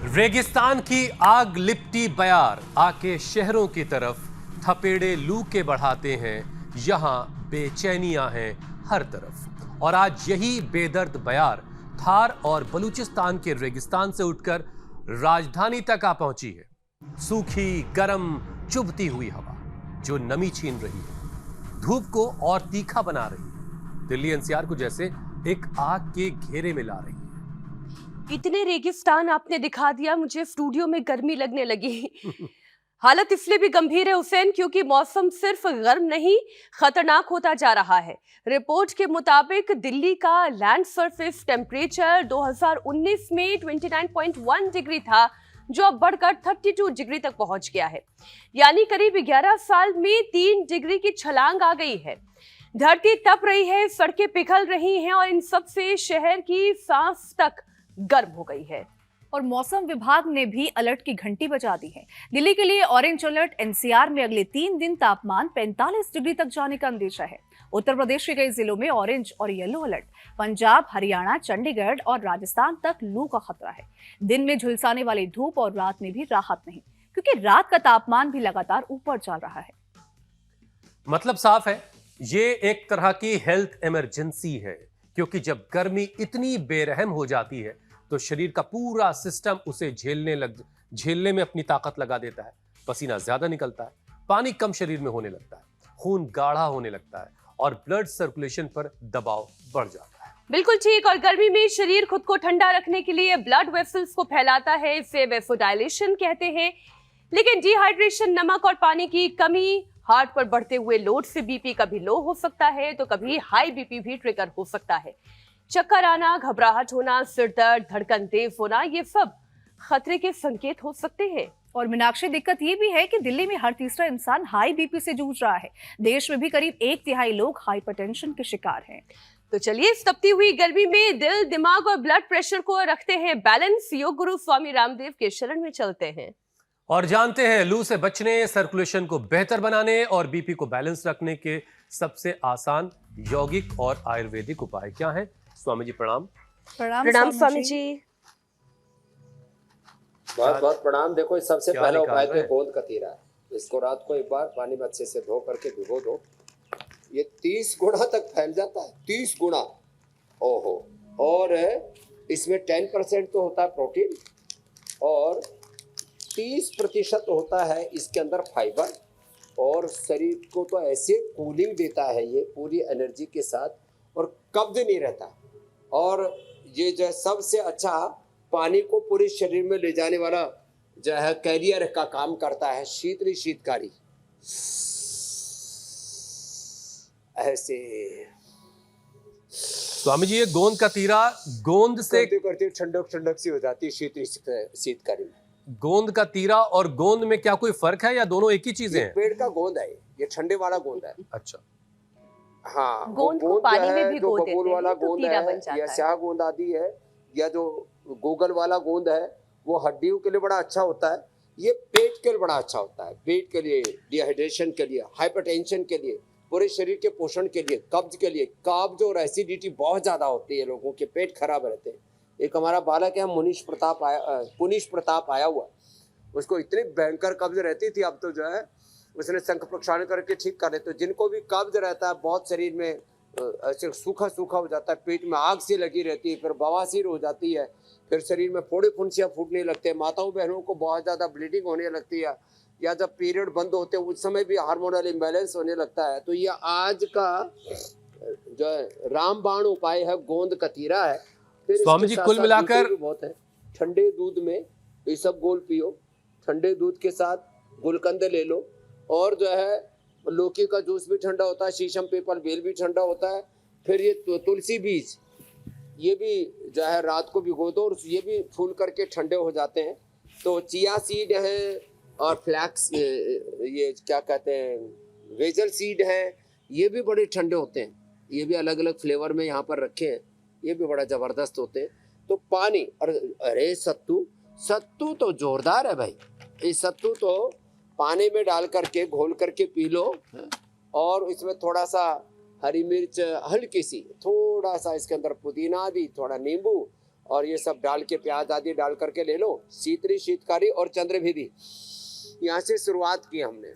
रेगिस्तान की आग लिपटी बयार आके शहरों की तरफ थपेड़े लू के बढ़ाते हैं। यहां बेचैनियां हैं हर तरफ। और आज यही बेदर्द बयार थार और बलूचिस्तान के रेगिस्तान से उठकर राजधानी तक आ पहुंची है। सूखी, गर्म, चुभती हुई हवा जो नमी छीन रही है, धूप को और तीखा बना रही है, दिल्ली एनसीआर को जैसे एक आग के घेरे में ला रही है। इतने रेगिस्तान आपने दिखा दिया, मुझे स्टूडियो में गर्मी लगने लगी। हालत इसलिए भी गंभीर है हुसैन क्योंकि मौसम सिर्फ गर्म नहीं, खतरनाक होता जा रहा है। रिपोर्ट के मुताबिक दिल्ली का लैंड सरफेस टेम्परेचर 2019 में 29.1 डिग्री था, जो अब बढ़कर 32 डिग्री तक पहुंच गया है। यानी करीब 11 साल में 3 डिग्री की छलांग आ गई है। धरती तप रही है, सड़कें पिघल रही हैं और इन सब से शहर की सांस तक गर्म हो गई है। और मौसम विभाग ने भी अलर्ट की घंटी बजा दी है। दिल्ली के लिए ऑरेंज अलर्ट, एनसीआर में अगले 3 दिन तापमान 45 डिग्री तक जाने का अंदेशा है। उत्तर प्रदेश के कई जिलों में ऑरेंज और येलो अलर्ट। पंजाब, हरियाणा, चंडीगढ़ और राजस्थान तक लू का खतरा है। दिन में झुलसाने वाली धूप और रात में भी राहत नहीं, क्योंकि रात का तापमान भी लगातार ऊपर चल रहा है। मतलब साफ है, ये एक तरह की हेल्थ इमरजेंसी है, क्योंकि जब गर्मी इतनी बेरहम हो जाती है तो शरीर का पूरा सिस्टम उसे झेलने में अपनी ताकत लगा देता है। पसीना ज्यादा निकलता है, पानी कम शरीर में होने लगता है, खून गाढ़ा होने लगता है और ब्लड सर्कुलेशन पर दबाव बढ़ जाता है। बिल्कुल ठीक। और गर्मी में शरीर खुद को ठंडा रखने के लिए ब्लड वेसल्स को फैलाता है, इसे वेसोडाइलेशन कहते हैं। लेकिन डिहाइड्रेशन, नमक और पानी की कमी, हार्ट पर बढ़ते हुए लोड से बीपी कभी लो हो सकता है तो कभी हाई बीपी भी ट्रिगर हो सकता है। चक्कर आना, घबराहट होना, सिर दर्द, धड़कन तेज होना, ये सब खतरे के संकेत हो सकते हैं। और मीनाक्षी, दिक्कत ये भी है कि दिल्ली में हर तीसरा इंसान हाई बीपी से जूझ रहा है। देश में भी करीब 1/3 लोग हाइपरटेंशन के शिकार हैं। तो चलिए इस तपती हुई गर्मी में दिल, दिमाग और ब्लड प्रेशर को रखते हैं बैलेंस। योग गुरु स्वामी रामदेव के शरण में चलते हैं और जानते हैं लू से बचने, सर्कुलेशन को बेहतर बनाने और बीपी को बैलेंस रखने के सबसे आसान यौगिक और आयुर्वेदिक उपाय क्या हैं। स्वामी जी प्रणाम। प्रणाम स्वामी जी। बहुत बहुत प्रणाम। देखो, इस सबसे पहला उपाय तो गोंद कतीरा है। इसको रात को एक बार पानी में अच्छे से धो करके भिगो दो। ये 30 गुना तक फैल जाता है, 30 गुना। ओहो। और इसमें 10% तो होता है प्रोटीन और 30% होता है इसके अंदर फाइबर। और शरीर को तो ऐसे कूलिंग देता है ये पूरी एनर्जी के साथ, और कब्ज नहीं रहता। और ये जो सबसे अच्छा पानी को पूरे शरीर में ले जाने वाला जो है कैरियर का काम करता है। शीतकारी ऐसे। स्वामी जी, ये गोंद का तीरा गोंद से करते ठंडक सी हो जाती है शीतकारी में। गोंद का तीरा और गोंद में क्या कोई फर्क है या दोनों एक ही चीजें हैं? पेड़ का गोंद है, ये ठंडे वाला गोंद है। अच्छा। हाँ, गोंद को पानी में भी जो बबूल वाला गोंद है या स्याह गोंद आदि है, या जो गूगल वाला गोंद है, वो हड्डियों के लिए बड़ा अच्छा होता है। ये पेट के लिए बड़ा अच्छा होता है, पेट के लिए, डिहाइड्रेशन के लिए, हाइपरटेंशन के लिए, पूरे शरीर के पोषण के लिए, कब्ज के लिए। कब्ज और एसिडिटी बहुत ज्यादा होती है, लोगों के पेट खराब रहते हैं। एक हमारा बालक है पुनीश प्रताप आया हुआ, उसको इतनी भयंकर कब्ज रहती थी, अब तो जो है उसने शंख प्रक्षालन करके ठीक कर देते। जिनको भी कब्ज रहता है, बहुत शरीर में ऐसे सूखा हो जाता है, पेट में आग सी लगी रहती है, फिर बवासीर हो जाती है, फिर शरीर में फोड़े फुंसियाँ फूटने लगते हैं, माताओं बहनों को बहुत ज़्यादा ब्लीडिंग होने लगती है, या जब पीरियड बंद होते हैं उस समय भी हार्मोनल इम्बैलेंस होने लगता है। तो ये आज का जो है रामबाण उपाय है, गोंद कतीरा है। फिर स्वामी जी, कुल मिलाकर बहुत है, ठंडे दूध में ये सब घोल पियो, ठंडे दूध के साथ गुलकंद ले लो, और जो है लौकी का जूस भी ठंडा होता है, शीशम पीपल बेल भी ठंडा होता है। फिर ये तुलसी बीज, ये भी जो है रात को भिगो दो और ये भी फूल करके ठंडे हो जाते हैं। तो चिया सीड है और फ्लैक्स, ये क्या कहते हैं, वेजल सीड है, ये भी बड़े ठंडे होते हैं। ये भी अलग अलग फ्लेवर में यहाँ पर रखे हैं, ये भी बड़ा जबरदस्त होते हैं। तो पानी, और अरे सत्तू तो जोरदार है भाई। ये सत्तू तो पानी में डाल करके घोल करके पी लो, और इसमें थोड़ा सा हरी मिर्च हल्की सी, थोड़ा सा इसके अंदर पुदीना दी, थोड़ा नींबू, और ये सब डाल के प्याज आदि डाल करके ले लो। शीतरी, शीतकारी और चंद्रभेदी, यहाँ से शुरुआत की हमने।